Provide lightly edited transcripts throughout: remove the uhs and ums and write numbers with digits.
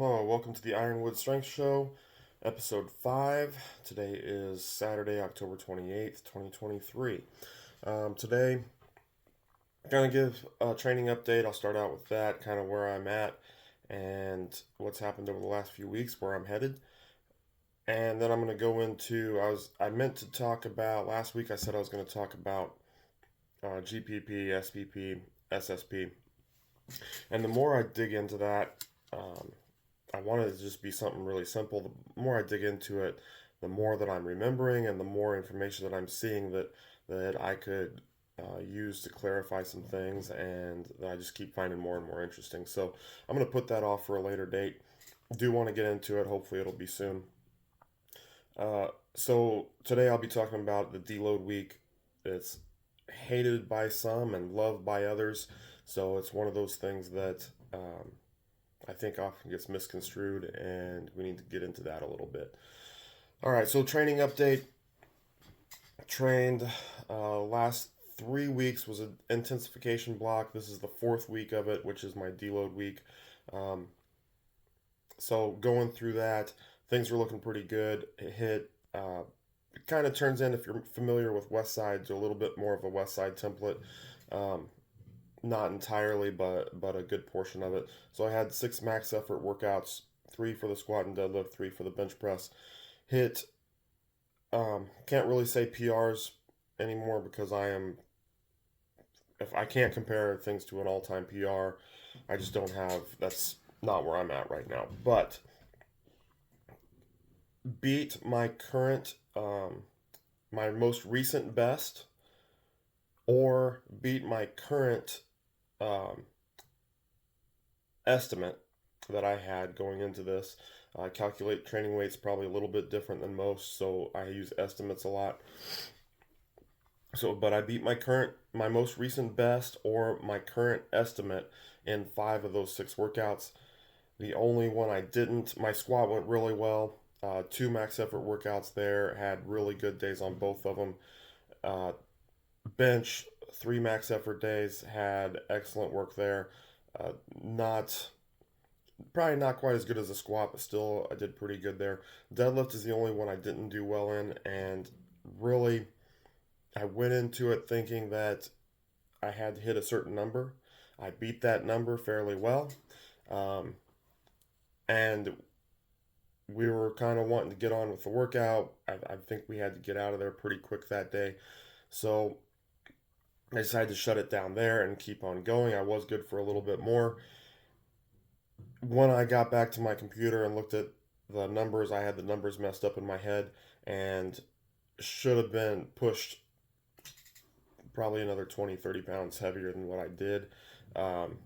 Hello, welcome to the Ironwood Strength Show, episode 5. Today is Saturday, October 28th, 2023. Today, I'm going to give a training update. I'll start out with that, kind of where I'm at and what's happened over the last few weeks, where I'm headed. And then I'm going to go into, I meant to talk about, last week I said I was going to talk about GPP, SPP, SSP. And the more I dig into that, I wanted it to just be something really simple. The more I dig into it, the more that I'm remembering and the more information that I'm seeing that I could use to clarify some things and that I just keep finding more and more interesting. So I'm going to put that off for a later date. Do want to get into it. Hopefully it'll be soon. So today I'll be talking about the deload week. It's hated by some and loved by others. So it's one of those things that I think often gets misconstrued, and we need to get into that a little bit. All right, so training update. Trained last 3 weeks was an intensification block. This is the fourth week of it, which is my deload week. Um, so going through that, things were looking pretty good. It hit. It kind of turns in, if you're familiar with West Side, to a little bit more of a West Side template. Um, Not entirely, but a good portion of it. So I had 6 max effort workouts, 3 for the squat and deadlift, 3 for the bench press. Hit. Can't really say PRs anymore because I am. If I can't compare things to an all-time PR, I just don't have. That's not where I'm at right now. But beat my current, my most recent best, or beat my current um, estimate that I had going into this. I calculate training weights probably a little bit different than most, so I use estimates a lot. So, but I beat my most recent best or my current estimate in 5 of those 6 workouts. The only one I didn't, my squat went really well. 2 max effort workouts there, had really good days on both of them. Uh, Bench, 3 max effort days, had excellent work there. Not Probably not quite as good as a squat, but still I did pretty good there. Deadlift is the only one I didn't do well in, and really I went into it thinking that I had to hit a certain number. I beat that number fairly well, um, and we were kind of wanting to get on with the workout. I think we had to get out of there pretty quick that day, so I decided to shut it down there and keep on going. I was good for a little bit more. When I got back to my computer and looked at the numbers, I had the numbers messed up in my head and should have been pushed probably another 20, 30 pounds heavier than what I did. Um,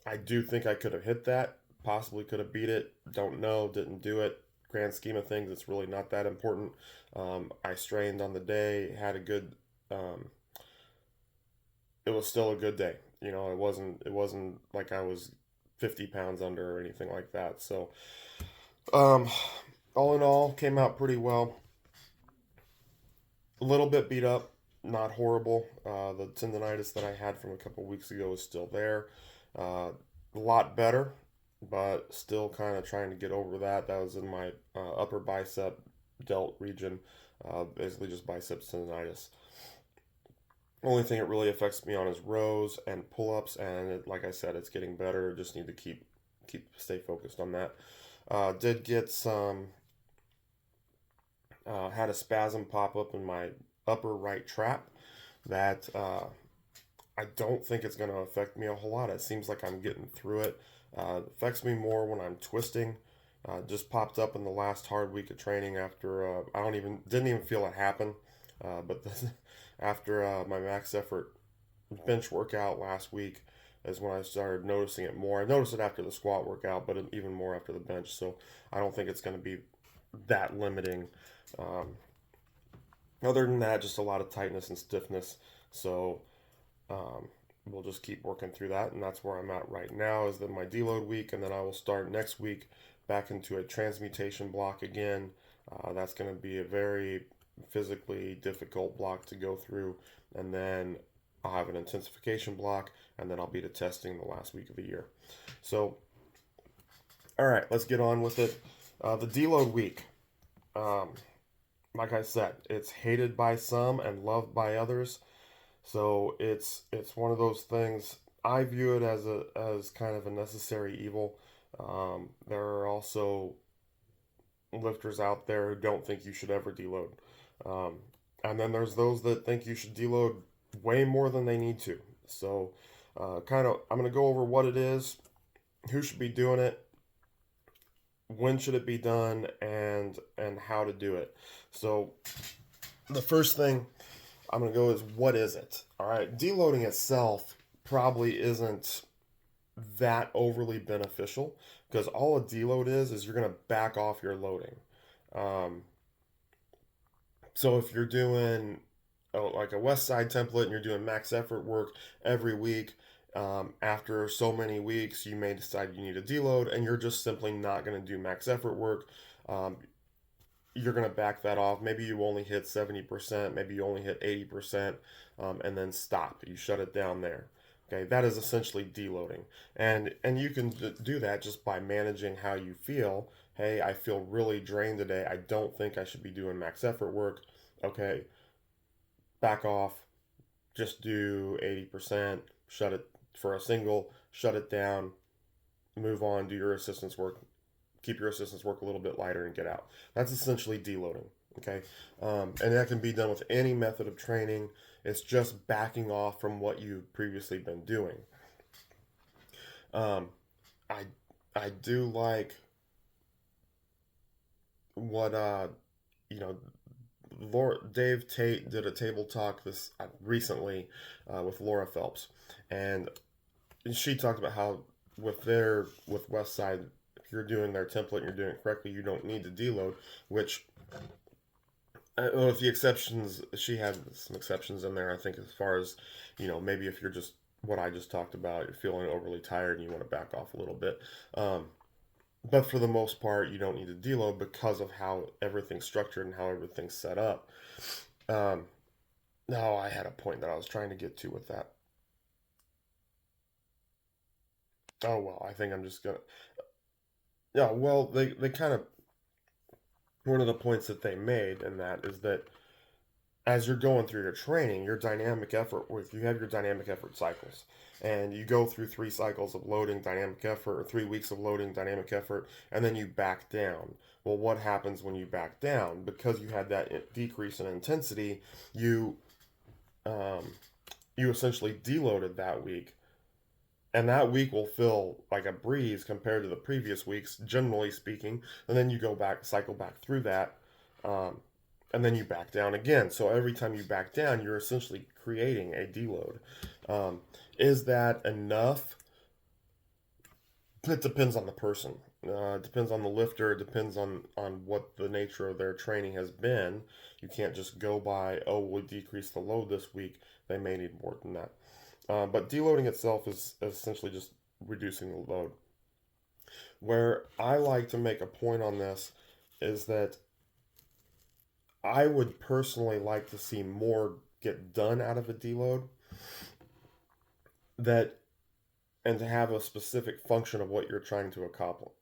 I do think I could have hit that, possibly could have beat it. Don't know, didn't do it. Grand scheme of things, it's really not that important. I strained on the day, had a good. It was still a good day. It wasn't like I was 50 pounds under or anything like that. So, um, all in all, came out pretty well. A little bit beat up, not horrible. The tendonitis that I had from a couple weeks ago is still there. A lot better, but still kind of trying to get over that. That was in my upper bicep delt region, basically just biceps tendonitis. Only thing it really affects me on is rows and pull-ups, and like I said, it's getting better. Just need to stay focused on that. Did get some Had a spasm pop up in my upper right trap that I don't think it's going to affect me a whole lot. It seems like I'm getting through it. It affects me more when I'm twisting. Just popped up in the last hard week of training after I don't even didn't even feel it happen. But after my max effort bench workout last week is when I started noticing it more. I noticed it after the squat workout, but even more after the bench. So I don't think it's going to be that limiting. Um, Other than that, just a lot of tightness and stiffness. So um, we'll just keep working through that, and that's where I'm at right now. Is then my deload week, and then I will start next week back into a transmutation block again. That's going to be a very physically difficult block to go through, and then I'll have an intensification block, and then I'll be to testing the last week of the year. So All right, let's get on with it. The deload week. Um, like I said, it's hated by some and loved by others. So it's one of those things. I view it as a as kind of a necessary evil. There are also lifters out there who don't think you should ever deload, um, and then there's those that think you should deload way more than they need to. So, kind of, I'm going to go over what it is, who should be doing it, when should it be done, and how to do it. So, the first thing I'm going to go is what is it? All right, deloading itself probably isn't that overly beneficial because all a deload is you're going to back off your loading. Um, so if you're doing like a West Side template and you're doing max effort work every week, after so many weeks, you may decide you need a deload and you're just simply not going to do max effort work. Um, you're going to back that off. Maybe you only hit 70%, maybe you only hit 80%, and then stop. You shut it down there. Okay, that is essentially deloading. And you can do that just by managing how you feel. Hey, I feel really drained today. I don't think I should be doing max effort work. Okay, back off. Just do 80%, shut it for a single, shut it down, move on, do your assistance work, keep your assistance work a little bit lighter and get out. That's essentially deloading. Okay, and that can be done with any method of training. It's just backing off from what you've previously been doing. Um, I I do like what you know Laura, Dave Tate did a table talk this recently with Laura Phelps, and she talked about how with Westside, if you're doing their template and you're doing it correctly, you don't need to deload. Which, with the exceptions, she had some exceptions in there. I think as far as maybe if you're just what I just talked about, you're feeling overly tired and you want to back off a little bit. Um, but for the most part, you don't need to deload because of how everything's structured and how everything's set up. Um, no, I had a point that I was trying to get to with that. Oh well, I think I'm just gonna. Yeah, well, they kind of one of the points that they made in that is that as you're going through your training, your dynamic effort with you have your dynamic effort cycles, and you go through 3 cycles of loading dynamic effort or 3 weeks of loading dynamic effort, and then you back down. Well, what happens when you back down? Because you had that decrease in intensity, you um, you essentially deloaded that week, and that week will feel like a breeze compared to the previous weeks, generally speaking. And then you go back, cycle back through that, um, and then you back down again. So every time you back down, you're essentially creating a deload. Um, is that enough? It depends on the person. It depends on the lifter. It depends on what the nature of their training has been. You can't just go by, oh, we'll decrease the load this week. They may need more than that. But deloading itself is essentially just reducing the load. Where I like to make a point on this is that I would personally like to see more get done out of a deload that and to have a specific function of what you're trying to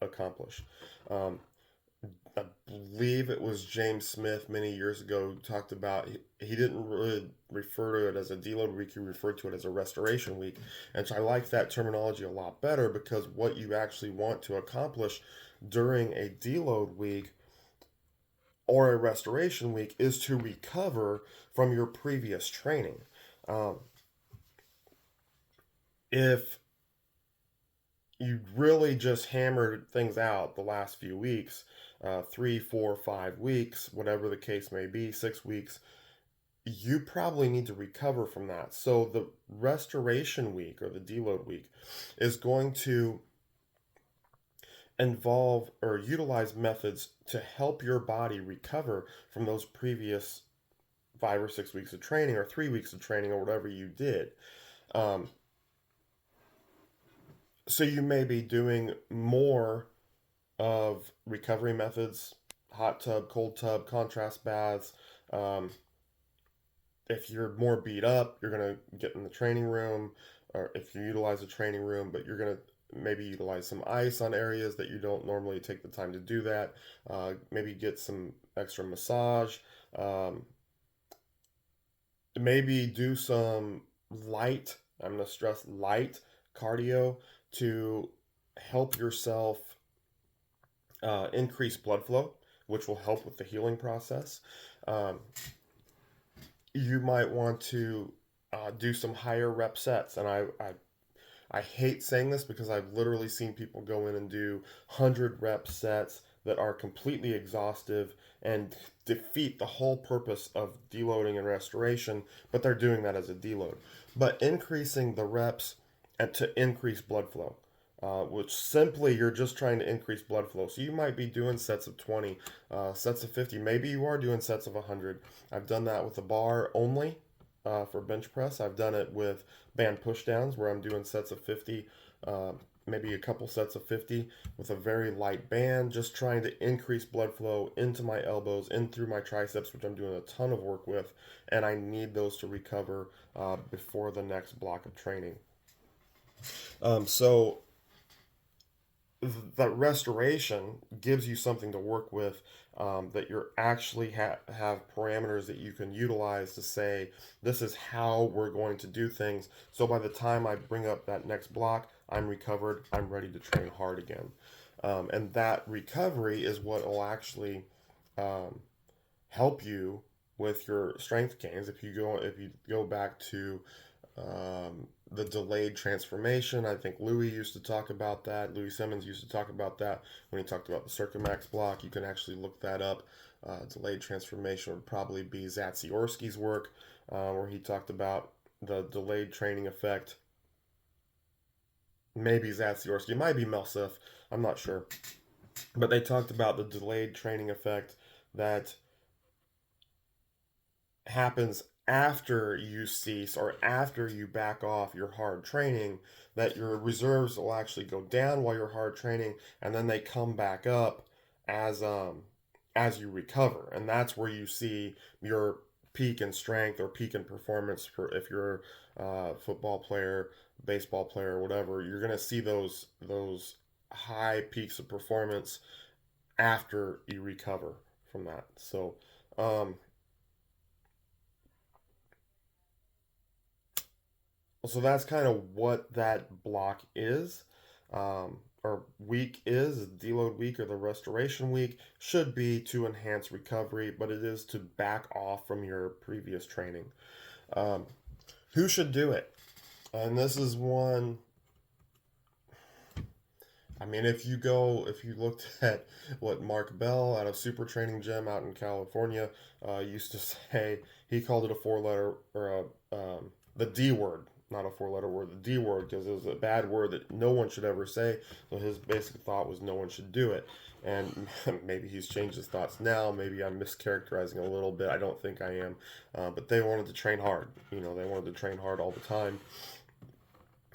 accomplish. Um, I believe it was James Smith many years ago who talked about he didn't really refer to it as a deload week, he referred to it as a restoration week. And so I like that terminology a lot better because what you actually want to accomplish during a deload week or a restoration week is to recover from your previous training. Um, if you really just hammered things out the last few weeks, 3, 4, 5 weeks, whatever the case may be, 6 weeks, you probably need to recover from that. So the restoration week or the deload week is going to involve or utilize methods to help your body recover from those previous 5 or 6 weeks of training or 3 weeks of training or whatever you did. Um, so you may be doing more of recovery methods, hot tub, cold tub, contrast baths. Um, if you're more beat up, you're going to get in the training room, or if you utilize a training room, but you're going to maybe utilize some ice on areas that you don't normally take the time to do that. Maybe get some extra massage. Um, Maybe do some light, I'm going to stress light cardio to help yourself increase blood flow, which will help with the healing process. Um, you might want to do some higher rep sets. And I hate saying this because I've literally seen people go in and do 100 rep sets that are completely exhaustive and defeat the whole purpose of deloading and restoration, but they're doing that as a deload. But increasing the reps and to increase blood flow, which simply you're just trying to increase blood flow. So you might be doing sets of 20, sets of 50, maybe you are doing sets of 100. I've done that with a bar only for bench press. I've done it with band push downs where I'm doing sets of 50, uh, maybe a couple sets of 50 with a very light band, just trying to increase blood flow into my elbows, in through my triceps, which I'm doing a ton of work with, and I need those to recover before the next block of training. So that restoration gives you something to work with, that you're actually have parameters that you can utilize to say this is how we're going to do things, so by the time I bring up that next block, I'm recovered, I'm ready to train hard again. And that recovery is what will actually um, help you with your strength gains. If you go back to the delayed transformation, I think Louis used to talk about that. Louis Simmons used to talk about that when he talked about the Circumax block. You can actually look that up. Delayed transformation would probably be Zatsiorsky's work, where he talked about the delayed training effect. Maybe Zatsiorsky, it might be Melsif, I'm not sure. But they talked about the delayed training effect that happens after you cease or after you back off your hard training, that your reserves will actually go down while you're hard training, and then they come back up as as you recover, and that's where you see your peak in strength or peak in performance. For if you're a football player, baseball player, whatever, you're gonna see those high peaks of performance after you recover from that. Um, So that's kind of what that block is, or week is. Deload week or the restoration week should be to enhance recovery, but it is to back off from your previous training. Um, who should do it? And this is one. I mean, if you looked at what Mark Bell out of Super Training Gym out in California used to say, he called it a four-letter or the D word, not a four-letter word, the D word, because it was a bad word that no one should ever say. So his basic thought was no one should do it. And maybe he's changed his thoughts now. Maybe I'm mischaracterizing a little bit. I don't think I am. But they wanted to train hard. You know, they wanted to train hard all the time,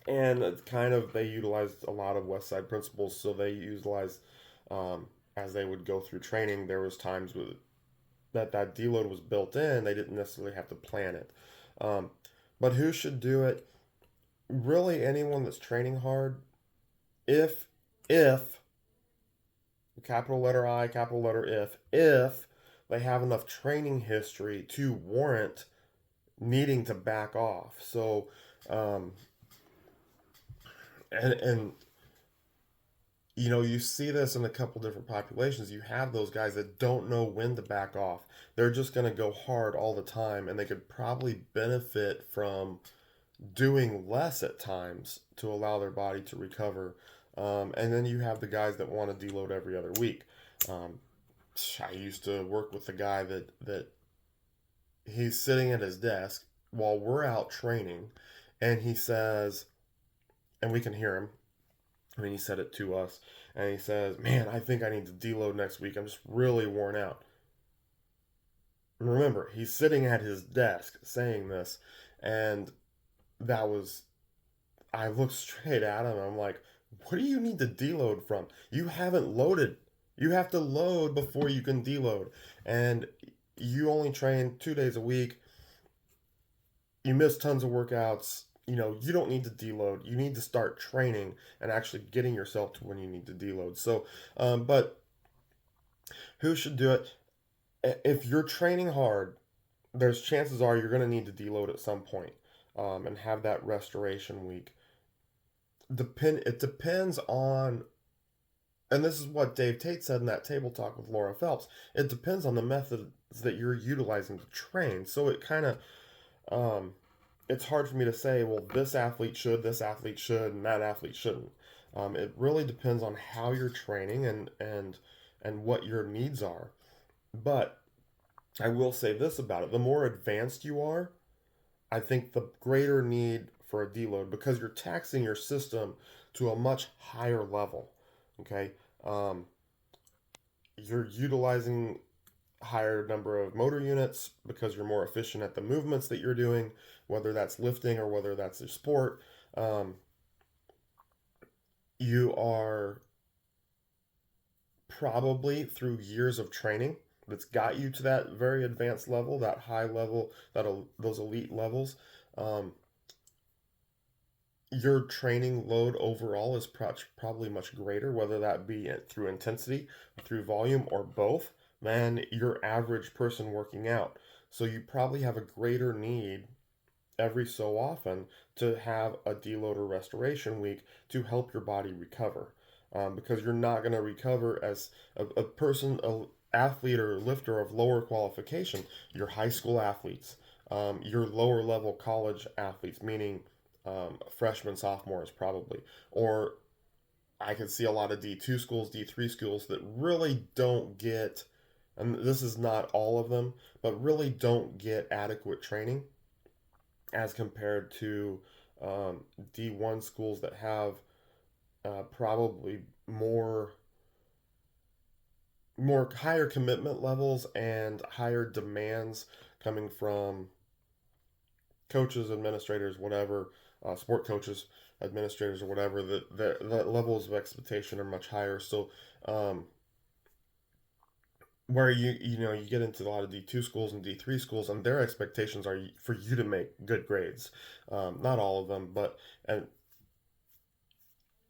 and it's kind of they utilized a lot of West Side principles. So they utilized, as they would go through training, there was times with that deload was built in. They didn't necessarily have to plan it. Um, but who should do it? Really, anyone that's training hard. If capital letter I, capital letter if they have enough training history to warrant needing to back off. So, um, and you know, you see this in a couple different populations. You have those guys that don't know when to back off. They're just going to go hard all the time, and they could probably benefit from doing less at times to allow their body to recover. And then you have the guys that want to deload every other week. Um, I used to work with a guy that he's sitting at his desk while we're out training, and he says, and we can hear him. I mean, he said it to us, and he says, "Man, I think I need to deload next week. I'm just really worn out." And remember, he's sitting at his desk saying this, and that was, I looked straight at him. I'm like, "What do you need to deload from? You haven't loaded. You have to load before you can deload, and you only train 2 days a week. You miss tons of workouts. you don't need to deload. You need to start training and actually getting yourself to when you need to deload. So, but who should do it? If you're training hard, there's chances are you're going to need to deload at some point, and have that restoration week. It depends on, and this is what Dave Tate said in that table talk with Laura Phelps. It depends on the methods that you're utilizing to train. So it kind of, um, it's hard for me to say, well, this athlete should, and that athlete shouldn't. It really depends on how you're training and what your needs are. But I will say this about it: the more advanced you are, I think the greater need for a deload because you're taxing your system to a much higher level. Okay, um, you're utilizing higher number of motor units because you're more efficient at the movements that you're doing, whether that's lifting or whether that's a sport. Um, you are probably through years of training that's got you to that very advanced level, that high level, those elite levels. Um, your training load overall is probably much greater, whether that be through intensity, through volume, or both, than your average person working out. So you probably have a greater need every so often to have a deload or restoration week to help your body recover. Because you're not going to recover as a person, a athlete or lifter of lower qualification, your high school athletes, your lower level college athletes, meaning freshmen, sophomores, probably. Or I could see a lot of D2 schools, D3 schools that really don't get, and this is not all of them, but really don't get adequate training as compared to D1 schools that have probably more higher commitment levels and higher demands coming from coaches, administrators, whatever, sport coaches, administrators, or whatever. The levels of expectation are much higher. So, where you get into a lot of D2 schools and D3 schools, and their expectations are for you to make good grades. Not all of them, but and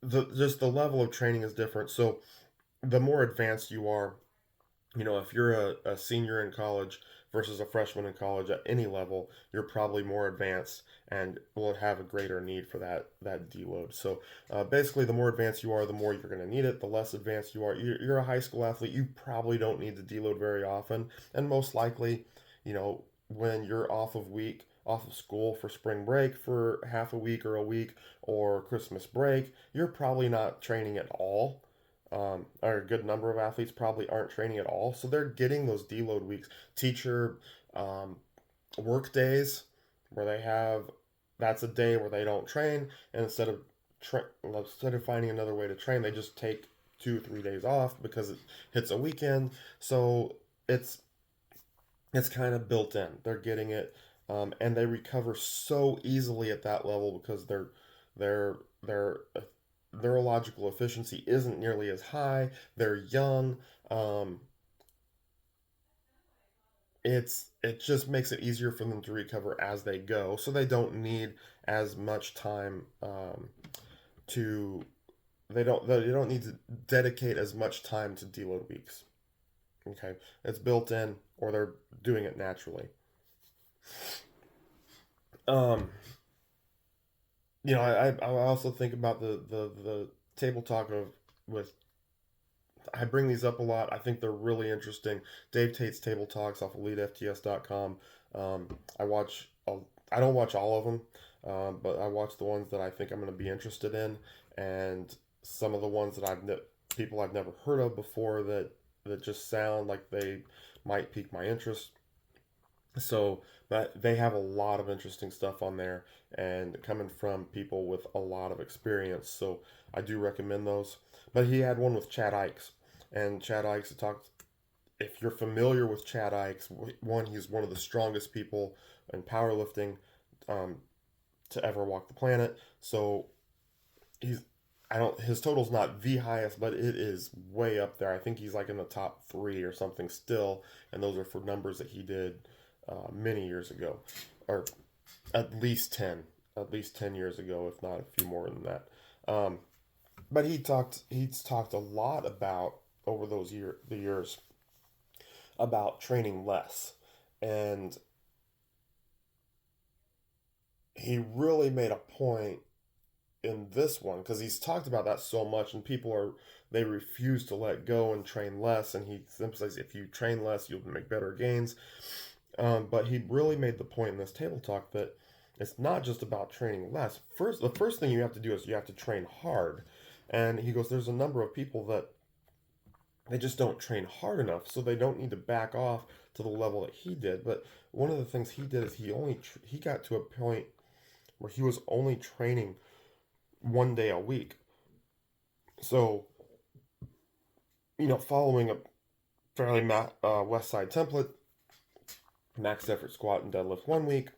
the level of training is different. So the more advanced you are, if you're a senior in college versus a freshman in college at any level, you're probably more advanced and will have a greater need for that deload. So basically, the more advanced you are, the more you're going to need it. The less advanced you are, you're a high school athlete, you probably don't need to deload very often, and most likely, when you're off of school for spring break for half a week or a week or Christmas break, you're probably not training at all, or a good number of athletes probably aren't training at all. So they're getting those deload weeks, teacher um, work days where they have that's a day where they don't train, and instead of finding another way to train, they just take 2 3 days off because it hits a weekend. So it's it's kind of built in. They're getting it, and they recover so easily at that level because their neurological efficiency isn't nearly as high. They're young. Um, it just makes it easier for them to recover as they go, so they don't need as much time to they don't need to dedicate as much time to deload weeks. Okay, it's built in, or they're doing it naturally. Um, I also think about the table talk of with I bring these up a lot. I think they're really interesting. Dave Tate's table talks off EliteFTS.com. I watch. I don't watch all of them, but I watch the ones that I think I'm going to be interested in, and some of the ones that people I've never heard of before that just sound like they might pique my interest. So, but they have a lot of interesting stuff on there and coming from people with a lot of experience. So I do recommend those. But he had one with Chad Ikes. And Chad Ikes talked, if you're familiar with Chad Ikes, one, he's one of the strongest people in powerlifting um, to ever walk the planet. So he's, I don't, his total's not the highest, but it is way up there. I think he's like in the top three or something still. And those are for numbers that he did many years ago, or at least 10. at least 10 years ago, if not a few more than that. Um, but he's talked a lot about over the years about training less. And he really made a point in this one because he's talked about that so much and they refuse to let go and train less, and he emphasizes if you train less you'll make better gains. But he really made the point in this table talk that it's not just about training less. The first thing you have to do is you have to train hard. And he goes, there's a number of people that they just don't train hard enough, so they don't need to back off to the level that he did. But one of the things he did is he got to a point where he was only training 1 day a week. So, following a fairly West Side template, max effort squat and deadlift 1 week,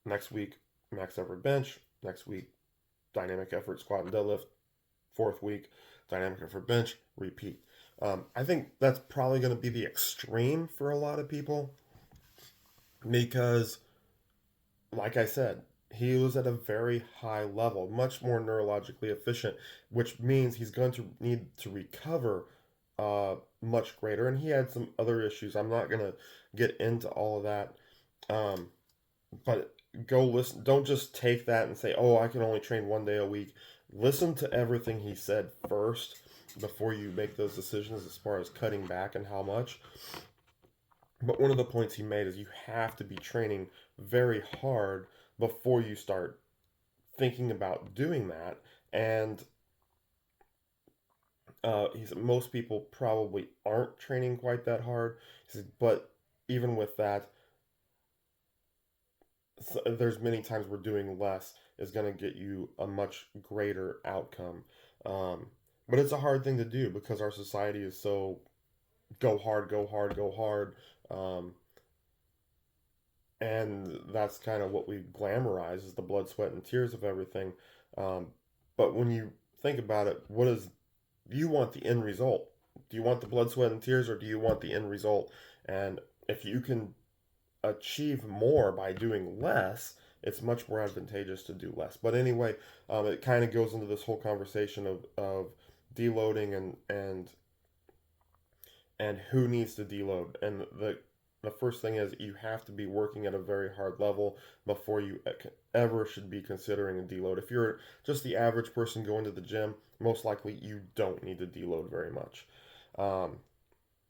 next week max effort bench, next week dynamic effort squat and deadlift, fourth week dynamic effort bench, repeat. I think that's probably going to be the extreme for a lot of people because, like I said, he was at a very high level, much more neurologically efficient, which means he's going to need to recover much greater. And he had some other issues. I'm not going to get into all of that. But go listen. Don't just take that and say, oh, I can only train 1 day a week. Listen to everything he said first before you make those decisions as far as cutting back and how much. But one of the points he made is you have to be training very hard before you start thinking about doing that. And he said most people probably aren't training quite that hard. He said, but even with that, there's many times where doing less is going to get you a much greater outcome. Um, but it's a hard thing to do because our society is so go hard, go hard, go hard. Um, and that's kind of what we glamorize is the blood, sweat, and tears of everything. Um, but when you think about it, do you want the end result? Do you want the blood, sweat, and tears, or do you want the end result? And if you can achieve more by doing less, it's much more advantageous to do less. But anyway, it kind of goes into this whole conversation of deloading and who needs to deload. And the first thing is you have to be working at a very hard level before you ever should be considering a deload. If you're just the average person going to the gym, most likely you don't need to deload very much. Um,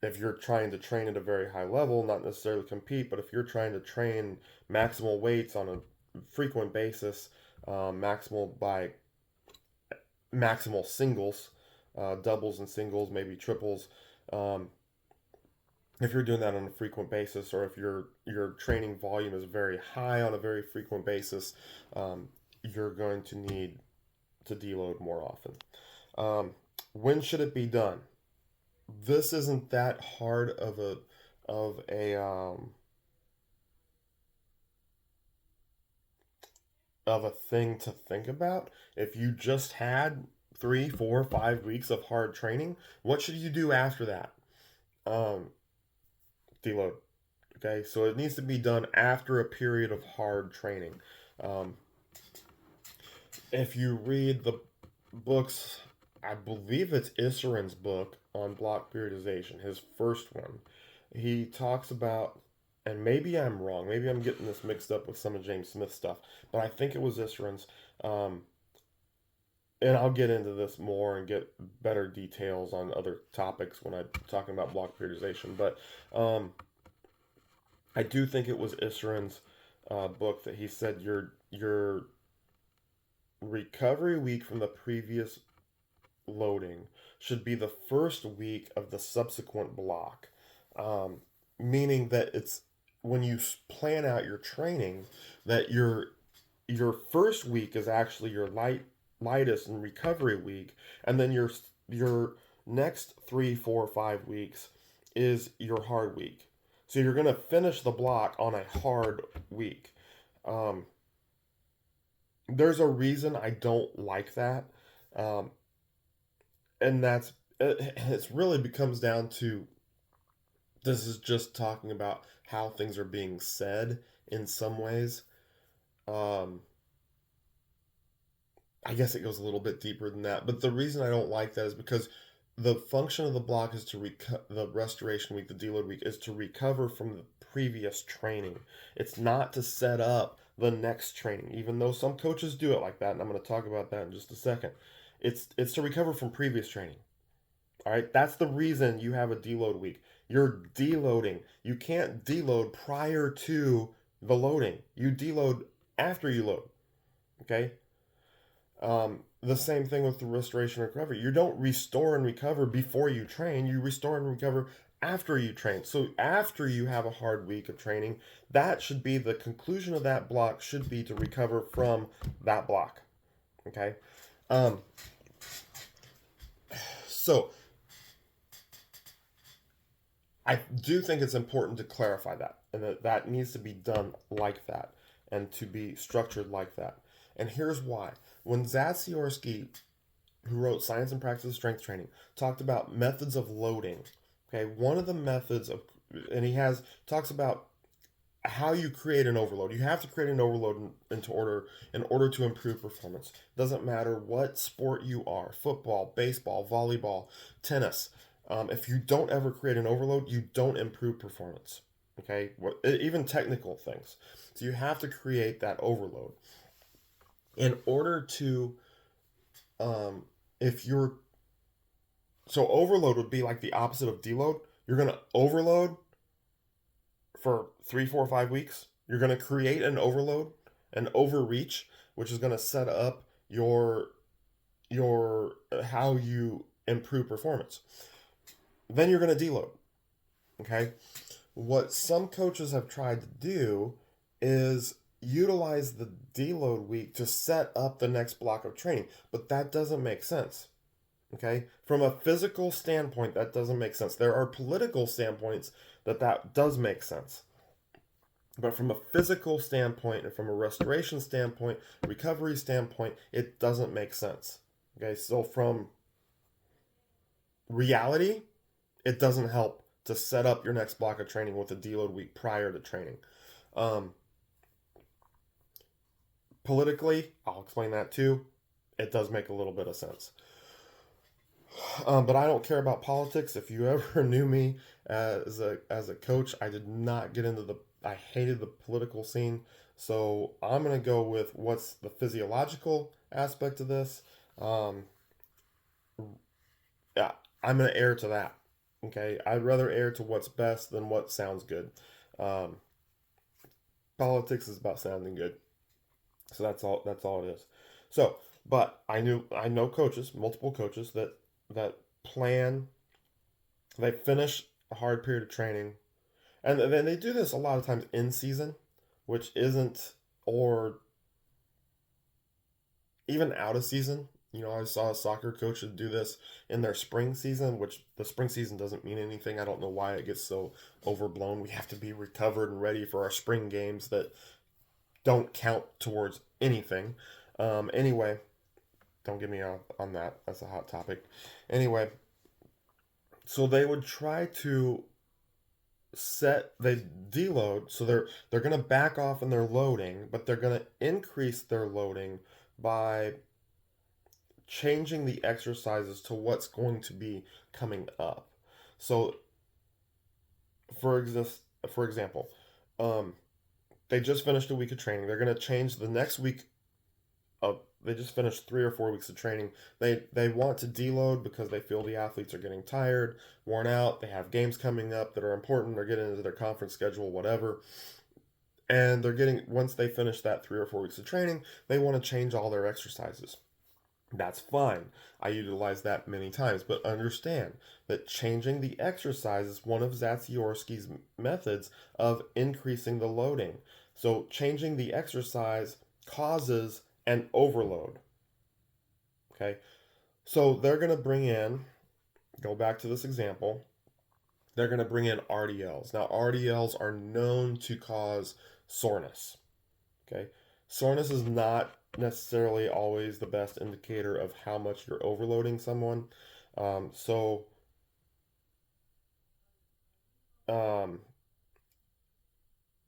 if you're trying to train at a very high level, not necessarily compete, but if you're trying to train maximal weights on a frequent basis, maximal by maximal singles, doubles and singles, maybe triples. Um, if you're doing that on a frequent basis, or if your training volume is very high on a very frequent basis, you're going to need to deload more often. When should it be done? This isn't that hard of a of a thing to think about. If you just had 3, 4, 5 weeks of hard training, what should you do after that? Um, Deload. Okay, so it needs to be done after a period of hard training. Um, if you read the books, I believe it's Isseren's book on block periodization, his first one. He talks about, and maybe I'm wrong, maybe I'm getting this mixed up with some of James Smith's stuff, but I think it was Isseren's. Um, and I'll get into this more and get better details on other topics when I'm talking about block periodization. But I do think it was Isseren's book that he said your recovery week from the previous loading should be the first week of the subsequent block. Um, Meaning that it's when you plan out your training that your first week is actually your lightest and recovery week, and then your next 3, 4, 5 weeks is your hard week. So you're gonna finish the block on a hard week. Um, there's a reason I don't like that. Um, and it's really becomes down to this is just talking about how things are being said in some ways. Um, I guess it goes a little bit deeper than that. But the reason I don't like that is because the function of the block is to the restoration week, the deload week, is to recover from the previous training. It's not to set up the next training, even though some coaches do it like that, and I'm going to talk about that in just a second. It's to recover from previous training. All right, that's the reason you have a deload week. You're deloading. You can't deload prior to the loading. You deload after you load. Okay, the same thing with the restoration and recovery. You don't restore and recover before you train. You restore and recover after you train. So after you have a hard week of training, that should be the conclusion of that block. Should be to recover from that block. Okay. Um, so I do think it's important to clarify that, and that needs to be done like that, and to be structured like that. And here's why. When Zatsiorsky, who wrote Science and Practice of Strength Training, talked about methods of loading. Okay, one of the methods of, and he has talks about how you create an overload. You have to create an overload in order to improve performance. Doesn't matter what sport you are, football, baseball, volleyball, tennis. If you don't ever create an overload, you don't improve performance. Okay, even technical things. So you have to create that overload in order to um, if you're so overload would be like the opposite of deload. You're gonna overload for 3, 4, 5 weeks. You're gonna create an overload, an overreach, which is gonna set up your how you improve performance. Then you're gonna deload. Okay. What some coaches have tried to do is utilize the deload week to set up the next block of training, but that doesn't make sense. Okay, from a physical standpoint, that doesn't make sense. There are political standpoints that does make sense, but from a physical standpoint and from a restoration standpoint, recovery standpoint, it doesn't make sense. Okay, so from reality, it doesn't help to set up your next block of training with a deload week prior to training. Um, Politically, I'll explain that too. It does make a little bit of sense. But I don't care about politics. If you ever knew me as a coach, I did not get into the. I hated the political scene. So I'm gonna go with what's the physiological aspect of this. Um, yeah, I'm gonna err to that. Okay, I'd rather err to what's best than what sounds good. Um, Politics is about sounding good. So that's all. That's all it is. So, but I know coaches, multiple coaches that plan. They finish a hard period of training, and then they do this a lot of times in season, which isn't, or even out of season. You know, I saw a soccer coach do this in their spring season, which the spring season doesn't mean anything. I don't know why it gets so overblown. We have to be recovered and ready for our spring games that don't count towards anything. Anyway, don't get me on that. That's a hot topic. Anyway, so they would try to they deload, so they're going to back off in their loading, but they're going to increase their loading by changing the exercises to what's going to be coming up. So for exist for example, um, they just finished a week of training. They're going to change the next week of they just finished 3 or 4 weeks of training. They want to deload because they feel the athletes are getting tired, worn out. They have games coming up that are important. They're getting into their conference schedule, whatever. And they're getting once they finish that 3 or 4 weeks of training, they want to change all their exercises. That's fine. I utilize that many times, but understand that changing the exercise is one of Zatsiorsky's methods of increasing the loading. So changing the exercise causes an overload. Okay, so they're going to bring in, go back to this example, they're going to bring in RDLs. Now, RDLs are known to cause soreness. Okay, soreness is not necessarily always the best indicator of how much you're overloading someone. So, um,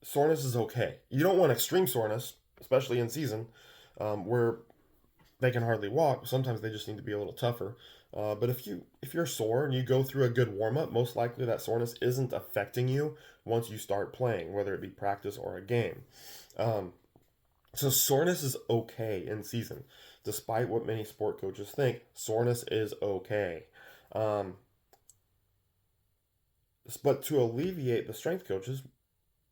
soreness is okay. You don't want extreme soreness. especially in season, where they can hardly walk. Sometimes they just need to be a little tougher. But if you're sore and you go through a good warm up, most likely that soreness isn't affecting you once you start playing, whether it be practice or a game. Um, so soreness is okay in season, despite what many sport coaches think. Soreness is okay. Um, but to alleviate the strength coaches,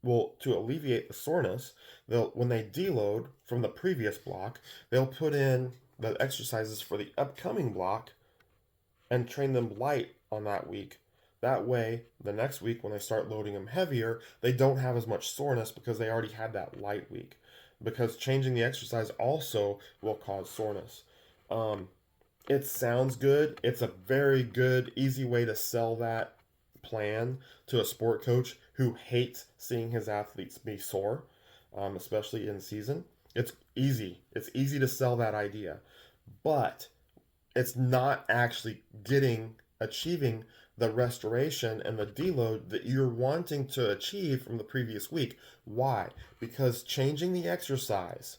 well, to alleviate the soreness, they'll when they deload from the previous block, they'll put in the exercises for the upcoming block and train them light on that week. That way, the next week when they start loading them heavier, they don't have as much soreness because they already had that light week. Because changing the exercise also will cause soreness. Um, it sounds good. It's a very good, easy way to sell that plan to a sport coach who hates seeing his athletes be sore, especially in season. It's easy. It's easy to sell that idea. But it's not actually achieving the restoration and the deload that you're wanting to achieve from the previous week. Why? Because changing the exercise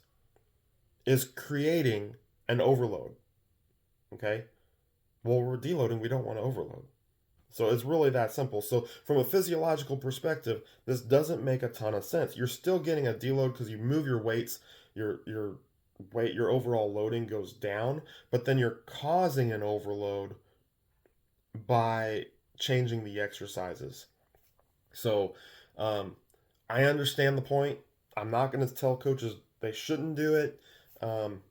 is creating an overload. Okay? Well, we're deloading, we don't want to overload. So it's really that simple. So from a physiological perspective, this doesn't make a ton of sense. You're still getting a deload because you move your weights, your weight, your overall loading goes down, but then you're causing an overload by changing the exercises. So um, I understand the point. I'm not going to tell coaches they shouldn't do it. Um,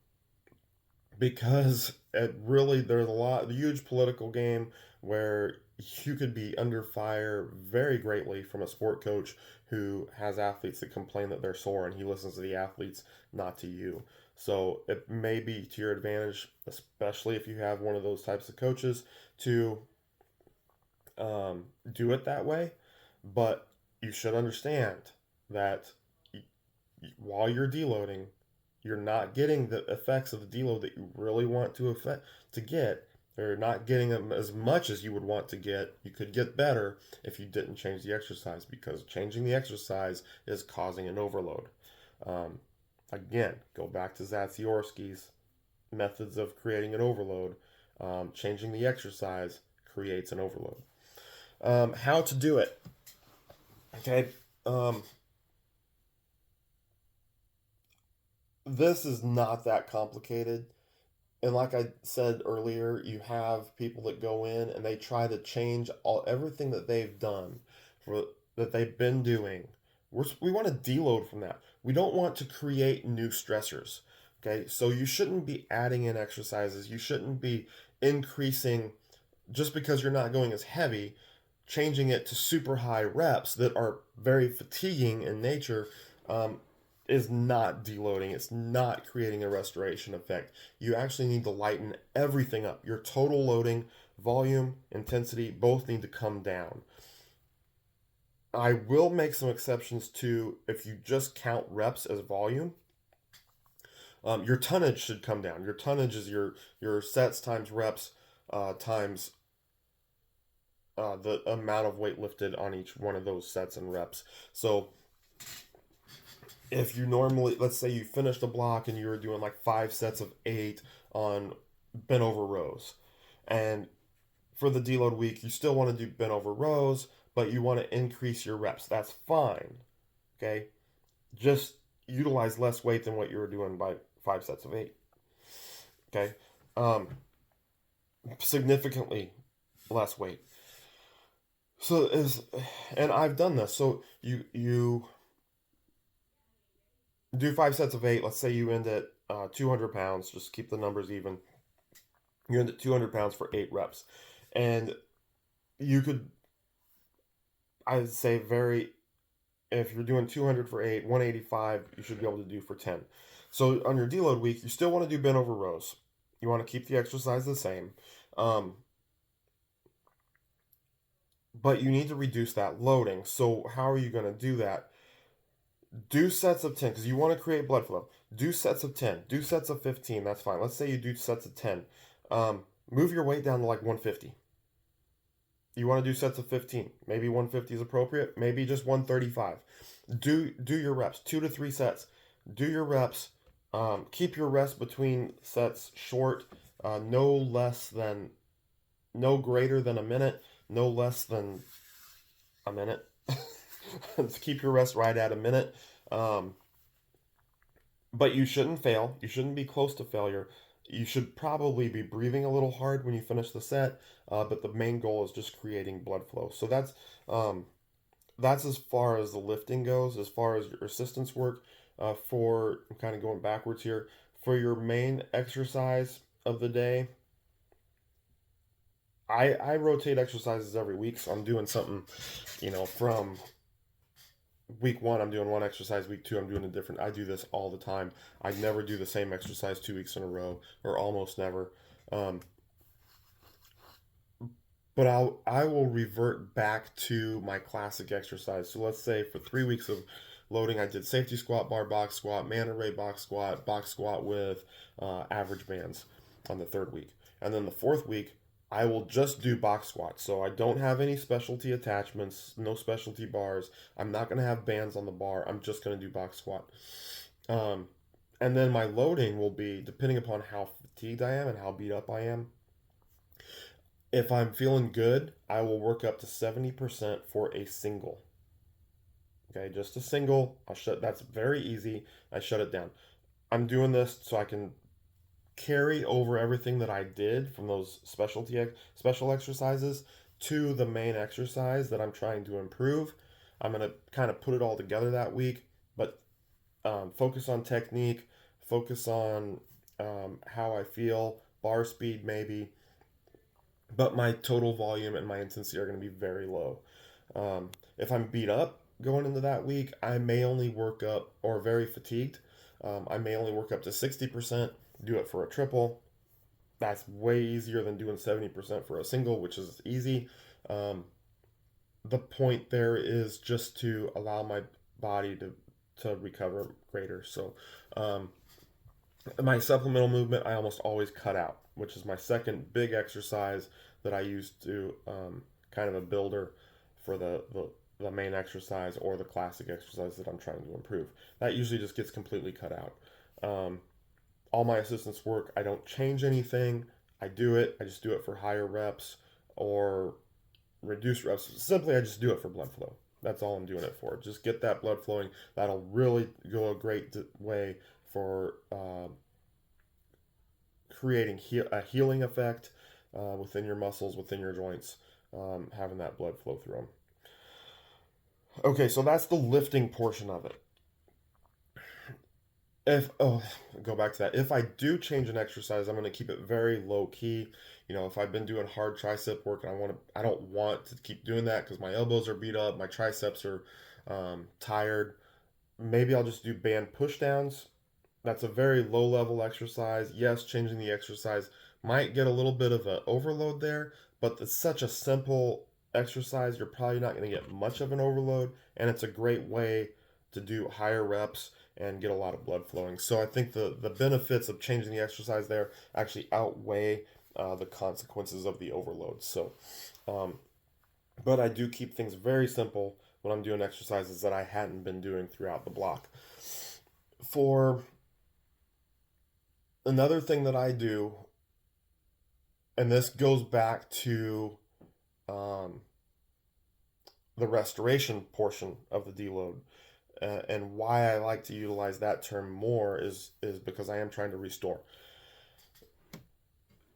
because it really there's a huge political game where you could be under fire very greatly from a sport coach who has athletes that complain that they're sore and he listens to the athletes, not to you. So it may be to your advantage, especially if you have one of those types of coaches, to do it that way. But you should understand that while you're deloading, you're not getting the effects of the deload that you really want to get. They're not getting them as much as you would want to get. You could get better if you didn't change the exercise because changing the exercise is causing an overload. Um, Again, go back to Zatsiorsky's methods of creating an overload. Changing the exercise creates an overload. How to do it? Okay. Um, this is not that complicated. And like I said earlier, you have people that go in and they try to change everything that they've done for that they've been doing. We want to deload from that. We don't want to create new stressors. Okay, so you shouldn't be adding in exercises. You shouldn't be increasing just because you're not going as heavy, changing it to super high reps that are very fatiguing in nature. Um, is not deloading. It's not creating a restoration effect. You actually need to lighten everything up. Your total loading, volume, intensity both need to come down. I will make some exceptions to if you just count reps as volume. Your tonnage should come down. Your tonnage is your sets times reps times the amount of weight lifted on each one of those sets and reps. So if you normally, let's say you finished a block and you were doing like 5 sets of 8 on bent over rows, and for the deload week, you still want to do bent over rows, but you want to increase your reps. That's fine. Okay. Just utilize less weight than what you were doing by 5 sets of 8. Okay. Um, Significantly less weight. So is, and I've done this. So you do 5 sets of 8. Let's say you end at 200 pounds. Just keep the numbers even. You end at 200 pounds for 8 reps, and you could, I'd say, very if you're doing 200 for 8, 185, you should be able to do for 10. So on your deload week, you still want to do bent over rows. You want to keep the exercise the same, um, but you need to reduce that loading. So how are you going to do that? Do sets of 10 because you want to create blood flow. Do sets of 10. Do sets of 15. That's fine. Let's say you do sets of 10. Move your weight down to like 150. You want to do sets of 15. Maybe 150 is appropriate. Maybe just 135. Do your reps. 2 to 3 sets. Do your reps. Keep your rest between sets short, no less than, no greater than a minute, no less than a minute. Keep your rest right at a minute. Um, but you shouldn't fail. You shouldn't be close to failure. You should probably be breathing a little hard when you finish the set, but the main goal is just creating blood flow. So um, that's as far as the lifting goes. As far as your assistance work, for I'm kind of going backwards here. For your main exercise of the day, I rotate exercises every week, so I'm doing something, from week one I'm doing one exercise, week two I'm doing a different. I do this all the time. I never do the same exercise 2 weeks in a row, or almost never. um, but I will revert back to my classic exercise. So let's say for 3 weeks of loading, I did safety squat, bar box squat, man array box squat with average bands on the third week. And then the fourth week, I will just do box squats. So I don't have any specialty attachments, no specialty bars. I'm not going to have bands on the bar. I'm just going to do box squat. Um, and then my loading will be depending upon how fatigued I am and how beat up I am. If I'm feeling good, I will work up to 70% for a single. Okay, just a single. That's very easy. I shut it down. I'm doing this so I can carry over everything that I did from those special exercises to the main exercise that I'm trying to improve. I'm gonna kind of put it all together that week, but focus on technique, focus on how I feel, bar speed maybe, but my total volume and my intensity are going to be very low. If I'm beat up going into that week, I may only work up, or very fatigued, I may only work up to 60%, do it for a triple. That's way easier than doing 70% for a single, which is easy. Um, the point there is just to allow my body to recover greater. So, um, my supplemental movement I almost always cut out, which is my second big exercise that I use to kind of a builder for the main exercise or the classic exercise that I'm trying to improve. That usually just gets completely cut out. Um, all my assistance work, I don't change anything. I do it. I just do it for higher reps or reduced reps. Simply, I just do it for blood flow. That's all I'm doing it for. Just get that blood flowing. That'll really go a great way for creating a healing effect within your muscles, within your joints, having that blood flow through them. Okay, so that's the lifting portion of it. If go back to that. If I do change an exercise, I'm going to keep it very low key. If I've been doing hard tricep work and I don't want to keep doing that because my elbows are beat up, my triceps are tired. Maybe I'll just do band push downs. That's a very low level exercise. Yes, changing the exercise might get a little bit of an overload there, but it's such a simple exercise, you're probably not going to get much of an overload, and it's a great way to do higher reps and get a lot of blood flowing. So I think the benefits of changing the exercise there actually outweigh the consequences of the overload. So, um, but I do keep things very simple when I'm doing exercises that I hadn't been doing throughout the block. For another thing that I do, and this goes back to um, the restoration portion of the deload, and why I like to utilize that term more is because I am trying to restore.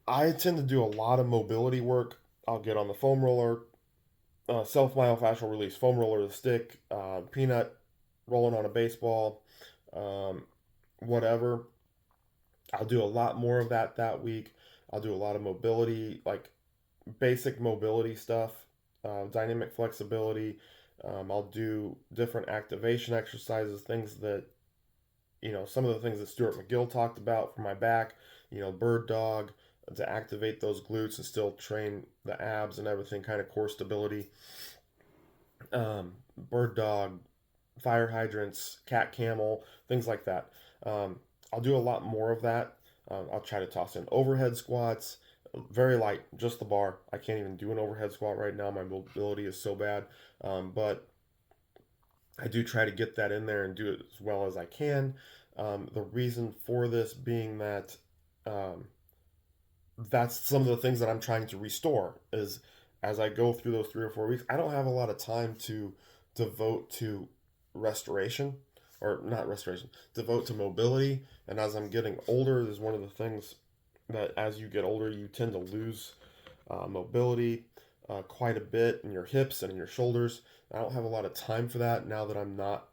I tend to do a lot of mobility work. I'll get on the foam roller, self myofascial release foam roller, the stick, peanut, rolling on a baseball, um, whatever. I'll do a lot more of that week. I'll do a lot of mobility, like basic mobility stuff, dynamic flexibility. I'll do different activation exercises, things that, some of the things that Stuart McGill talked about for my back, bird dog to activate those glutes and still train the abs and everything, kind of core stability. Bird dog, fire hydrants, cat camel, things like that. I'll do a lot more of that. I'll try to toss in overhead squats, very light, just the bar. I can't even do an overhead squat right now. My mobility is so bad. But I do try to get that in there and do it as well as I can. The reason for this being that um, that's some of the things that I'm trying to restore is as I go through those 3 or 4 weeks, I don't have a lot of time to devote to restoration or not restoration, devote to mobility. And as I'm getting older, is one of the things that as you get older, you tend to lose mobility quite a bit in your hips and in your shoulders. I don't have a lot of time for that now that I'm not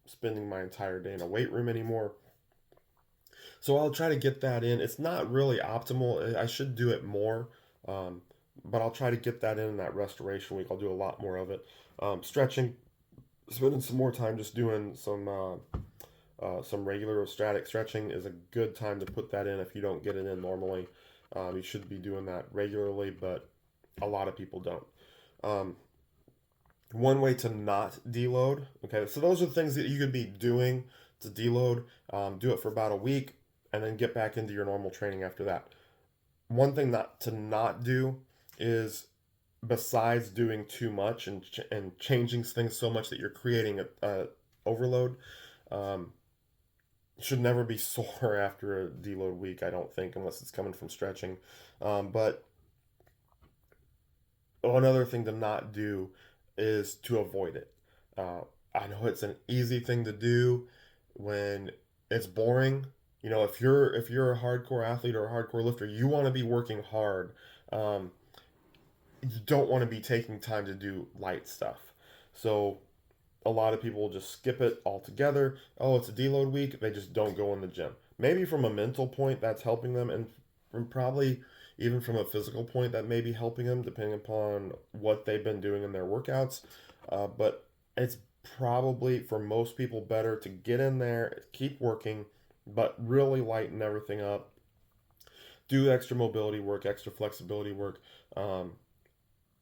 spending my entire day in a weight room anymore. So I'll try to get that in. It's not really optimal. I should do it more, um, but I'll try to get that in that restoration week. I'll do a lot more of it. Stretching, spending some more time just doing some regular or static stretching is a good time to put that in if you don't get it in normally. You should be doing that regularly, but a lot of people don't. Um, One way to not deload. Okay, so those are the things that you could be doing to deload. Do it for about a week, and then get back into your normal training after that. One thing not to not do is besides doing too much and changing things so much that you're creating a overload. Um, should never be sore after a deload week. I don't think, unless it's coming from stretching. But another thing to not do is to avoid it. Uh, I know it's an easy thing to do when it's boring. You know, if you're a hardcore athlete or a hardcore lifter, you want to be working hard. Um, you don't want to be taking time to do light stuff. So a lot of people will just skip it altogether. Oh, it's a deload week. They just don't go in the gym. Maybe from a mental point, that's helping them, and from probably even from a physical point, that may be helping them, depending upon what they've been doing in their workouts. But it's probably for most people better to get in there, keep working, but really lighten everything up. Do extra mobility work, extra flexibility work, um,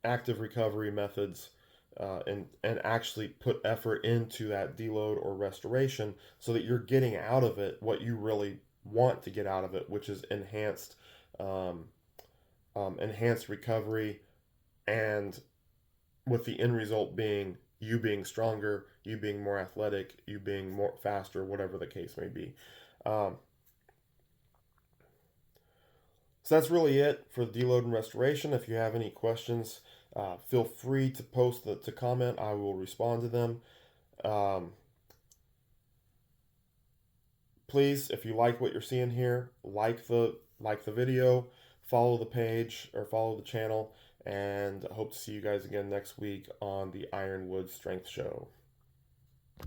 active recovery methods, and actually put effort into that deload or restoration so that you're getting out of it what you really want to get out of it, which is um, enhanced recovery, and with the end result being you being stronger, you being more athletic, you being more faster, whatever the case may be. Um, So that's really it for the deload and restoration. If you have any questions, feel free to to comment. I will respond to them. Um, Please, if you like what you're seeing here, like the video, follow the page or follow the channel, and I hope to see you guys again next week on the Ironwood Strength Show.